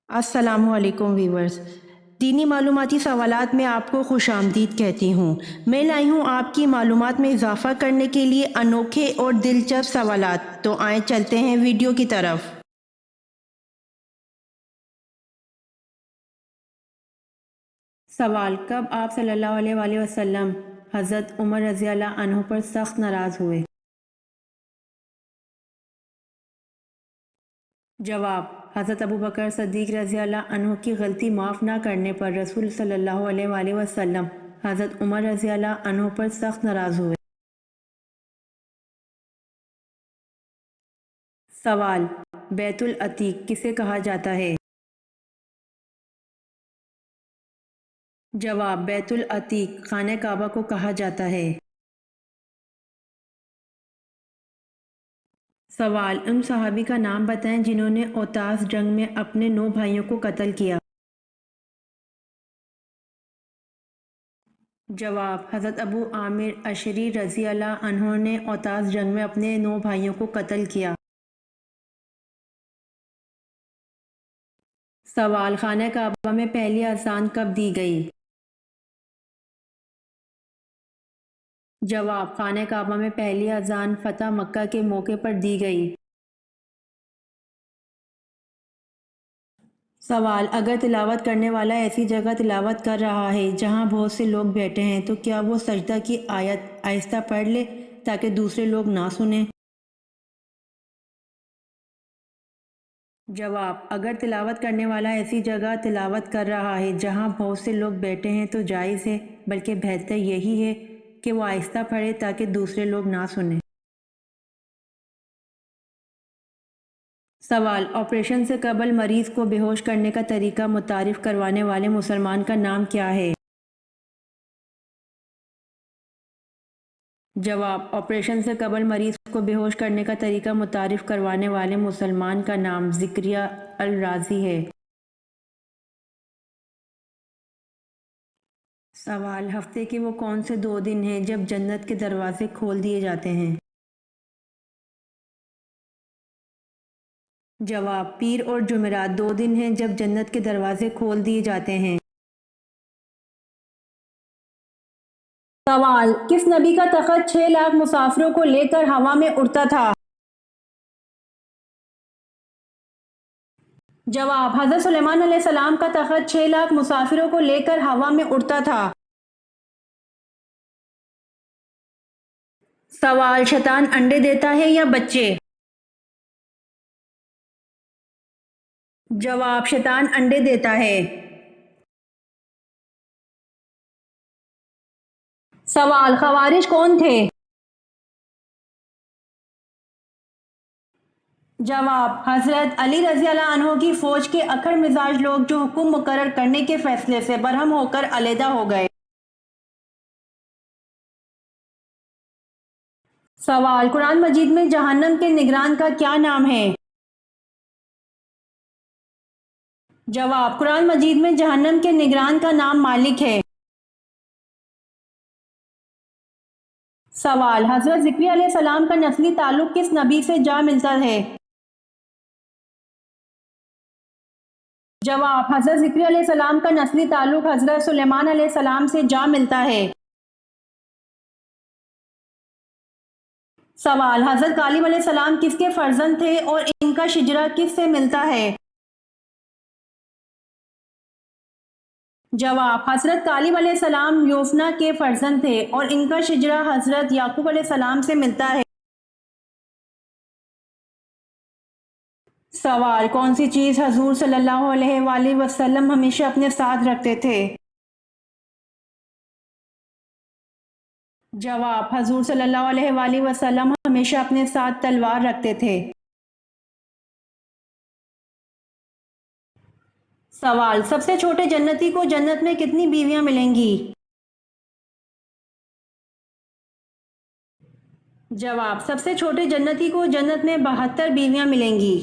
अस्सलामुअलैकुम वीवर्स। दीनी मालूमाती सवालात में आपको खुश आमदीद कहती हूँ। मैं लाई हूँ आपकी मालूमात में इजाफ़ा करने के लिए अनोखे और दिलचस्प सवालात। तो आए चलते हैं वीडियो की तरफ। सवाल: कब आप सल्लल्लाहु अलैहि वसल्लम हज़रत उमर रज़ी अल्लाह अन्हु पर सख्त नाराज़ हुए? जवाब: हज़रत अबू बकर सिद्दीक़ रज़ी अल्लाह अन्हु की गलती माफ़ ना करने पर रसूल सल्लल्लाहु अलैहि वसल्लम हज़रत उमर रज़ी अल्लाह अन्हु पर सख्त नाराज़ हुए। सवाल: बैतुल अतीक किसे कहा जाता है? जवाब: बैतुल अतीक खाने काबा को कहा जाता है। सवाल: उन सहाबी का नाम बताएं जिन्होंने औतास जंग में अपने 9 भाइयों को कत्ल किया। जवाब: हज़रत अबू आमिर अशरी रज़ी अल्लाह अन्हु ने औतास जंग में अपने 9 भाइयों को कत्ल किया। सवाल: खाने काबा में पहली अज़ान कब दी गई? जवाब: खाने काबा में पहली अज़ान फ़तह मक्का के मौके पर दी गई। सवाल: अगर तिलावत करने वाला ऐसी जगह तिलावत कर रहा है जहां बहुत से लोग बैठे हैं तो क्या वो सजदा की आयत आहिस्ता पढ़ ले ताकि दूसरे लोग ना सुने? जवाब: अगर तिलावत करने वाला ऐसी जगह तिलावत कर रहा है जहां बहुत से लोग बैठे हैं तो जायज़ है, बल्कि बेहतर यही है कि वो आहिस्ता पढ़े ताकि दूसरे लोग ना सुने। सवाल: ऑपरेशन से कबल मरीज को बेहोश करने का तरीका मुतारिफ करवाने वाले मुसलमान का नाम क्या है? जवाब: ऑपरेशन से कबल मरीज को बेहोश करने का तरीका मुतारिफ करवाने वाले मुसलमान का नाम ज़िक्रिया अल राज़ी है। सवाल: हफ्ते के वो कौन से 2 दिन हैं जब जन्नत के दरवाजे खोल दिए जाते हैं? जवाब: पीर और जुमेरात 2 दिन हैं जब जन्नत के दरवाजे खोल दिए जाते हैं। सवाल: किस नबी का तख़त 6 लाख मुसाफिरों को लेकर हवा में उड़ता था? जवाब: हज़रत सुलेमान अलैहिस्सलाम का तख़त 6 लाख मुसाफिरों को लेकर हवा में उड़ता था। सवाल: शैतान अंडे देता है या बच्चे? जवाब: शैतान अंडे देता है। सवाल: खवारिज कौन थे? जवाब: हजरत अली रज़ी अल्लाह अन्हु की फौज के अकड़ मिजाज लोग जो हुक्म मुकर्रर करने के फैसले से बरहम होकर अलहदा हो गए। सवाल: कुरान मजीद में जहन्नम के निगरान का क्या नाम है? जवाब: कुरान मजीद में जहन्नम के निगरान का नाम मालिक है। सवाल: हजरत ज़िक्री अलैहिस्सलाम का नस्ली ताल्लुक किस नबी से जा मिलता है? जवाब: हजरत ज़िक्री अलैहिस्सलाम का नस्ली ताल्लुक हजरत सुलेमान अलैहिस्सलाम से जा मिलता है। सवाल: हजरत कालिम अलैहिस्सलाम किसके फर्जंद थे और इनका शिजरा किससे मिलता है? जवाब: हजरत कालिम अलैहिस्सलाम योफना के फर्जंद थे और इनका शिजरा हजरत याकूब अलैहिस्सलाम से मिलता है। सवाल: कौन सी चीज़ हजूर सल्लल्लाहु अलैहि वसल्लम हमेशा अपने साथ रखते थे? जवाब: हजूर सल्लल्लाहु अलैहि वसल्लम हमेशा अपने साथ तलवार रखते थे। सवाल: सबसे छोटे जन्नती को जन्नत में कितनी बीवियां मिलेंगी? जवाब: सबसे छोटे जन्नती को जन्नत में 72 बीवियां मिलेंगी।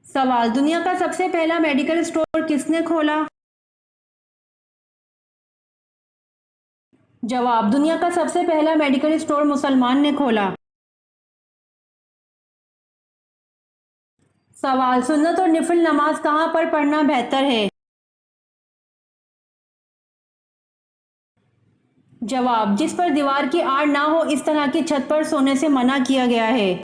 सवाल: दुनिया का सबसे पहला मेडिकल स्टोर किसने खोला? जवाब: दुनिया का सबसे पहला मेडिकल स्टोर मुसलमान ने खोला। सवाल, सुन्नत और नफिल नमाज कहाँ पर पढ़ना बेहतर है? जवाब, जिस पर दीवार की आड़ ना हो इस तरह की छत पर सोने से मना किया गया है।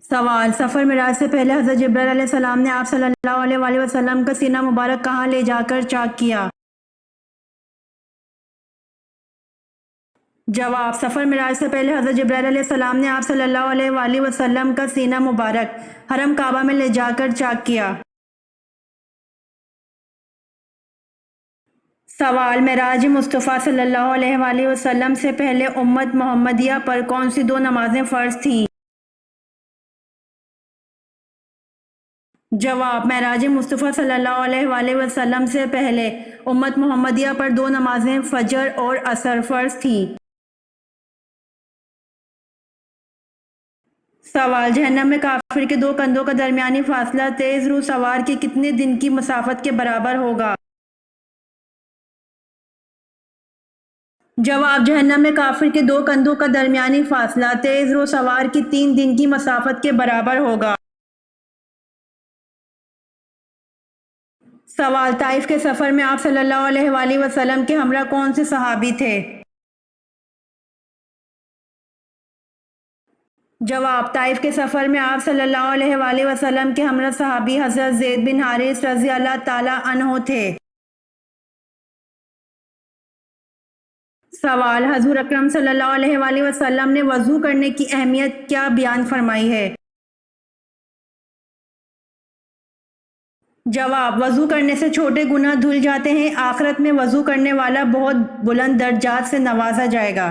सवाल, सफ़र मिराज से पहले हज़रत जिब्राइल अलैहिस्सलाम ने आप सल्लल्लाहु अलैहि वसल्लम का सीना मुबारक कहाँ ले जाकर चाक किया? जवाब, सफ़र मिराज से पहले हज़रत जिब्राइल अलैहिस्सलाम ने आप सल्लल्लाहु अलैहि वसल्लम का सीना मुबारक हरम काबा में ले जाकर चाक किया। सवाल, मेराज मुस्तफ़ा सल्लल्लाहु अलैहि वसल्लम से पहले उम्मत मोहम्मदिया पर कौन सी दो नमाजें फ़र्ज थीं? जवाब, मेराज मुस्तफ़ा सल्लल्लाहु अलैहि वसल्लम से पहले उम्मत मोहम्मदिया पर दो नमाजें फ़जर और असर फ़र्ज थीं। सवाल, जहन्नम में काफिर के दो कंधों का दरमियानी फासला तेज रू सवार के कितने दिन की मसाफत के बराबर होगा? जवाब, जहन्नम में काफिर के दो कंधों का दरमियानी फासला तेज रू सवार की 3 दिन की मसाफत के बराबर होगा। सवाल, ताइफ के सफ़र में आप सल्लल्लाहु अलैहि वसल्लम के हमरा कौन से सहाबी थे? जवाब, ताइफ के सफ़र में आप सल्लल्लाहु अलैहि वसल्लम के हमरा सहाबी हज़रत ज़ैद बिन हारिस रज़ी अल्लाह ताला अन्हो थे। सवाल, हज़ूर अकरम सल्लल्लाहु अलैहि वसल्लम ने वज़ू करने की अहमियत क्या बयान फरमाई है? जवाब, वज़ू करने से छोटे गुनाह धुल जाते हैं, आखिरत में वज़ू करने वाला बहुत बुलंद दर्जात से नवाजा जाएगा।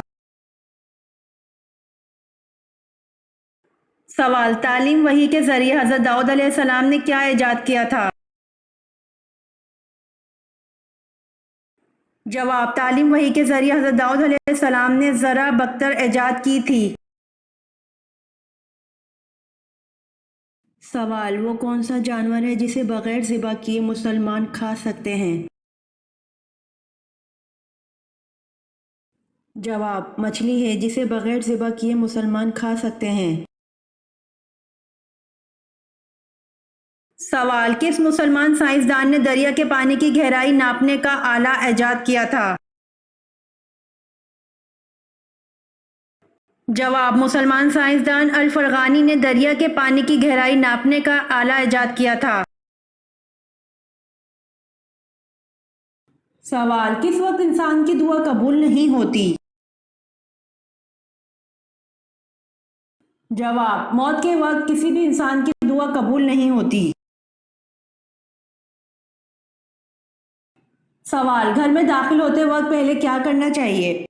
सवाल, तालीम वही के ज़रिए हज़रत दाऊद अलैहिस्सलाम ने क्या ईजाद किया था? जवाब, तालीम वही के ज़रिए हज़रत दाऊद अलैहिस्सलाम ने ज़रा बख्तर ईजाद की थी। सवाल, वो कौन सा जानवर है जिसे बगैर ज़िबा किए मुसलमान खा सकते हैं? जवाब, मछली है जिसे बगैर ज़िबा किए मुसलमान खा सकते हैं। सवाल, किस मुसलमान साइंसदान ने दरिया के पानी की गहराई नापने का आला ईजाद किया था? जवाब, मुसलमान साइंसदान अल फरगानी ने दरिया के पानी की गहराई नापने का आला ईजाद किया था। सवाल, किस वक्त इंसान की दुआ कबूल नहीं होती? जवाब, मौत के वक्त किसी भी इंसान की दुआ कबूल नहीं होती। सवाल, घर में दाखिल होते वक्त पहले क्या करना चाहिए?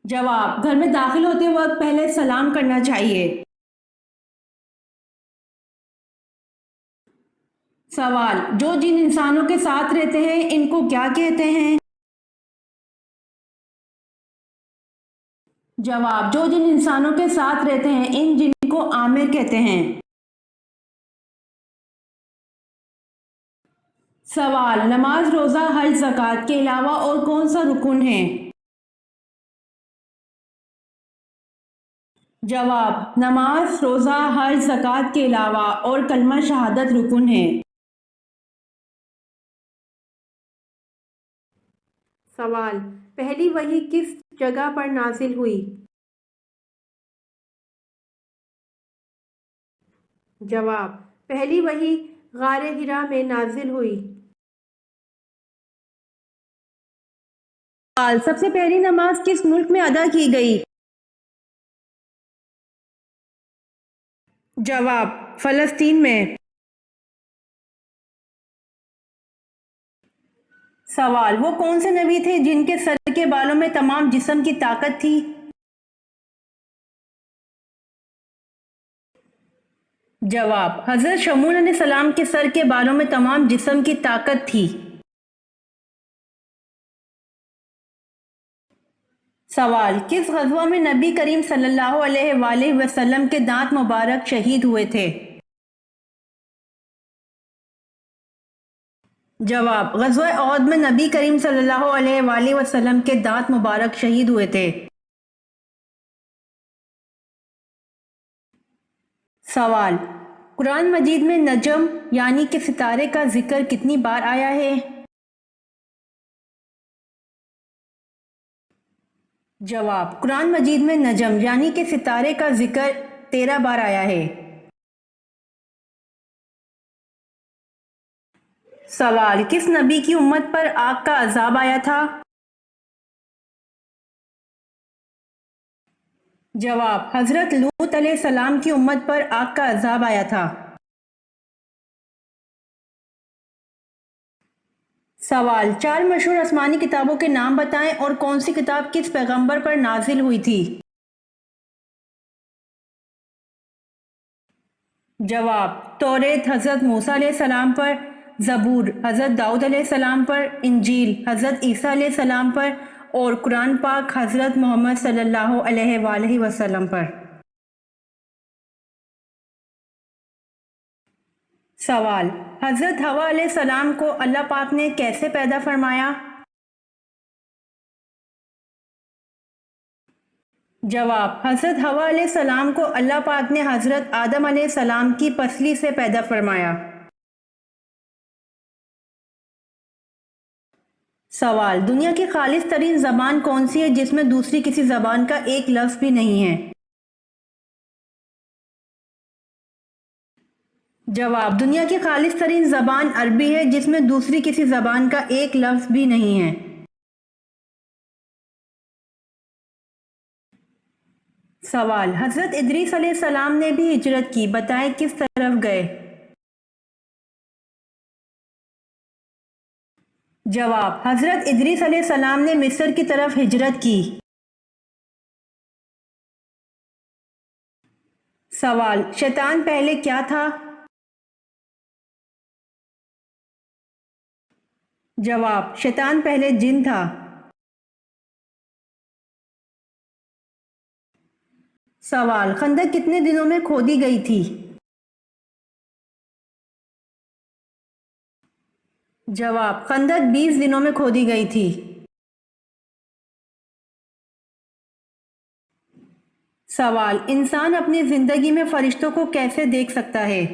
जवाब, घर में दाखिल होते वक्त पहले सलाम करना चाहिए। सवाल, जो जिन इंसानों के साथ रहते हैं इनको क्या कहते हैं? जवाब, जो जिन इंसानों के साथ रहते हैं इन जिनको आमिर कहते हैं। सवाल, नमाज, रोज़ा, हज, ज़कात के अलावा और कौन सा रुकन है? जवाब, नमाज, रोज़ा, हज, ज़कात के अलावा और कलमा शहादत रुकन है। सवाल, पहली वही किस जगह पर नाजिल हुई? जवाब, पहली वही गारे हिरा में नाजिल हुई। सवाल, सबसे पहली नमाज किस मुल्क में अदा की गई? जवाब, फलस्तीन में। सवाल, वो कौन से नबी थे जिनके सर के बालों में तमाम जिस्म की ताकत थी? जवाब, हजरत शमून अलैहिस्सलाम के सर के बालों में तमाम जिस्म की ताकत थी। सवाल, किस गज़वा में नबी करीम सल्लल्लाहु अलैहि वसल्लम के दांत मुबारक शहीद हुए थे? जवाब, ग़ज़वा औद में नबी करीम सल्लल्लाहु अलैहि वसल्लम के दांत मुबारक शहीद हुए थे। سوال، قرآن مجید میں نجم یعنی کہ ستارے کا ذکر کتنی بار آیا ہے؟ جواب، قرآن مجید میں نجم یعنی کہ ستارے کا ذکر 13 بار آیا ہے۔ سوال، کس نبی کی امت پر آگ کا عذاب آیا تھا؟ جواب، حضرت لوط علیہ السلام کی امت پر آگ کا عذاب آیا تھا۔ سوال، 4 مشہور آسمانی کتابوں کے نام بتائیں اور کون سی کتاب کس پیغمبر پر نازل ہوئی تھی؟ جواب، توریت حضرت موسیٰ علیہ السلام پر، زبور حضرت داؤد علیہ السلام پر، انجیل حضرت عیسیٰ علیہ السلام پر اور قرآن پاک حضرت محمد صلی اللہ علیہ وآلہ وسلم پر۔ سوال، حضرت حوا علیہ السلام کو اللہ پاک نے کیسے پیدا فرمایا؟ جواب، حضرت حوا علیہ السلام کو اللہ پاک نے حضرت آدم علیہ السلام کی پسلی سے پیدا فرمایا۔ سوال، دنیا کی خالص ترین زبان کون سی ہے جس میں دوسری کسی زبان کا ایک لفظ بھی نہیں ہے؟ جواب، دنیا کی خالص ترین زبان عربی ہے جس میں دوسری کسی زبان کا ایک لفظ بھی نہیں ہے۔ سوال، حضرت ادریس علیہ السلام نے بھی ہجرت کی، بتائیں کس طرف گئے؟ جواب، حضرت ادریس علیہ السلام نے مصر کی طرف ہجرت کی۔ سوال، شیطان پہلے کیا تھا؟ جواب، شیطان پہلے جن تھا۔ سوال، خندق کتنے دنوں میں کھودی گئی تھی؟ جواب، خندق 20 دنوں میں کھودی گئی تھی۔ سوال، انسان اپنی زندگی میں فرشتوں کو کیسے دیکھ سکتا ہے؟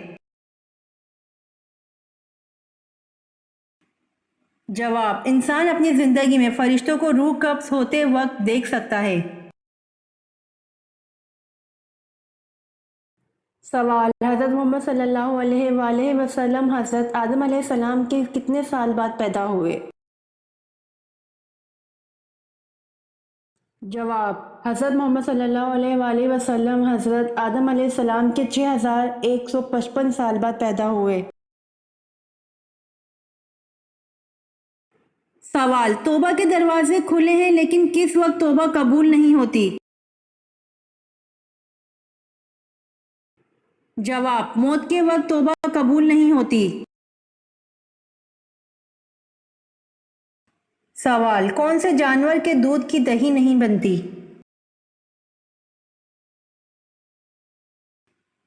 جواب، انسان اپنی زندگی میں فرشتوں کو روح قبض ہوتے وقت دیکھ سکتا ہے۔ سوال، حضرت محمد صلی اللہ علیہ وآلہ وسلم حضرت آدم علیہ السلام کے کتنے سال بعد پیدا ہوئے؟ جواب، حضرت محمد صلی اللہ علیہ وآلہ وسلم حضرت آدم علیہ السلام کے 6155 سال بعد پیدا ہوئے۔ سوال، توبہ کے دروازے کھلے ہیں لیکن کس وقت توبہ قبول نہیں ہوتی؟ جواب، موت کے وقت توبہ قبول نہیں ہوتی۔ سوال، کون سے جانور کے دودھ کی دہی نہیں بنتی؟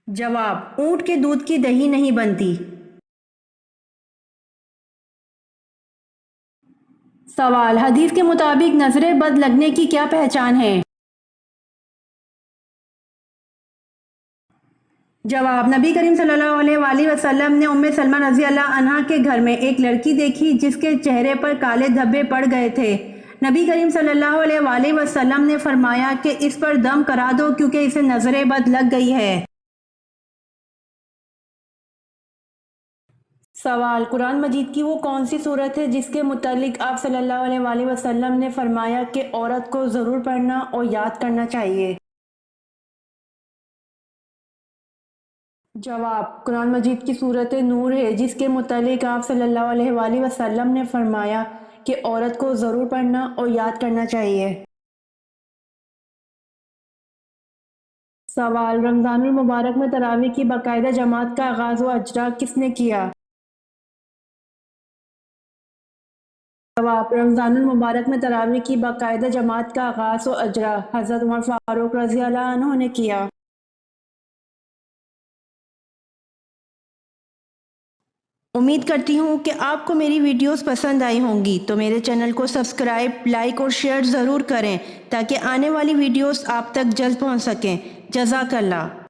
جواب، اونٹ کے دودھ کی دہی نہیں بنتی۔ سوال، حدیث کے مطابق نظر بد لگنے کی کیا پہچان ہے؟ جواب، نبی کریم صلی اللہ علیہ وآلہ وسلم نے ام سلمہ رضی اللہ عنہا کے گھر میں ایک لڑکی دیکھی جس کے چہرے پر کالے دھبے پڑ گئے تھے۔ نبی کریم صلی اللہ علیہ وآلہ وسلم نے فرمایا کہ اس پر دم کرا دو کیونکہ اسے نظر بد لگ گئی ہے۔ سوال، قرآن مجید کی وہ کون سی صورت ہے جس کے متعلق آپ صلی اللہ علیہ وآلہ وسلم نے فرمایا کہ عورت کو ضرور پڑھنا اور یاد کرنا چاہیے؟ جواب، قرآن مجید کی صورت نور ہے جس کے متعلق آپ صلی اللہ علیہ وآلہ وسلم نے فرمایا کہ عورت کو ضرور پڑھنا اور یاد کرنا چاہیے۔ سوال، رمضان المبارک میں تراویح کی باقاعدہ جماعت کا آغاز و اجرا کس نے کیا؟ جواب، رمضان المبارک میں تراویح کی باقاعدہ جماعت کا آغاز و اجرا حضرت عمر فاروق رضی اللہ عنہ نے کیا۔ امید کرتی ہوں کہ آپ کو میری ویڈیوز پسند آئی ہوں گی، تو میرے چینل کو سبسکرائب، لائک اور شیئر ضرور کریں تاکہ آنے والی ویڈیوز آپ تک جلد پہنچ سکیں۔ جزاک اللہ۔